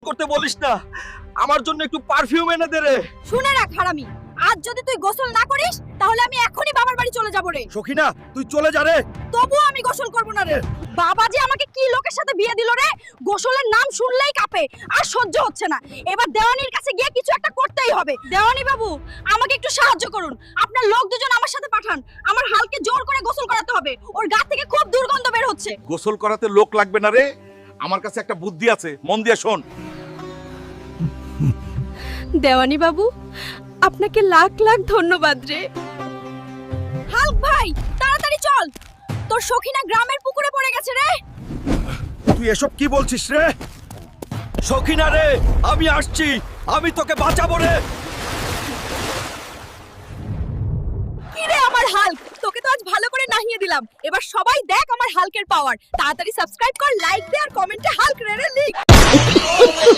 করতে বলিস না, আমার জন্য একটু পারফিউম এনে দে রে। শুনে রাখ হারামি, আজ যদি তুই গোসল না করিস তাহলে আমি এখনই বাবার বাড়ি চলে যাব রে। সখিনা তুই চলে যা রে। তবুও আমি গোসল করব না রে। বাবা যে আমাকে কি লোকের সাথে বিয়ে দিল রে, গোসলের নাম শুনলেই কাঁপে, আর সহ্য হচ্ছে না। এবার দেওয়ানির কাছে গিয়ে কিছু একটা করতেই হবে। দেওয়ানি বাবু, আমাকে একটু সাহায্য করুন। আপনার লোক দুজন আমার সাথে পাঠান, আমার হালকে জোর করে গোসল করাতে হবে। ওর গা থেকে খুব দুর্গন্ধ বের হচ্ছে। গোসল করাতে লোক লাগবে না রে, আমার কাছে একটা বুদ্ধি আছে, মন দিয়ে শোন। দেওয়ানি বাবু, আপনাকে লাখ লাখ ধন্যবাদ রে। হাল্ক ভাই, তাড়াতাড়ি চল, তোর সখিনা গ্রামের পুকুরে পড়ে গেছে রে। তুই এসব কি বলছিস রে? সখিনা রে, আমি আসছি, আমি তোকে বাঁচাবো রে। কি রে আমার হাল্ক, তোকে তো আজ ভালো করে নাহিয়ে দিলাম। এবার সবাই দেখ আমার হাল্কের পাওয়ার। তাড়াতাড়ি সাবস্ক্রাইব কর, লাইক দে আর কমেন্টে হাল্ক রে রে লিখ।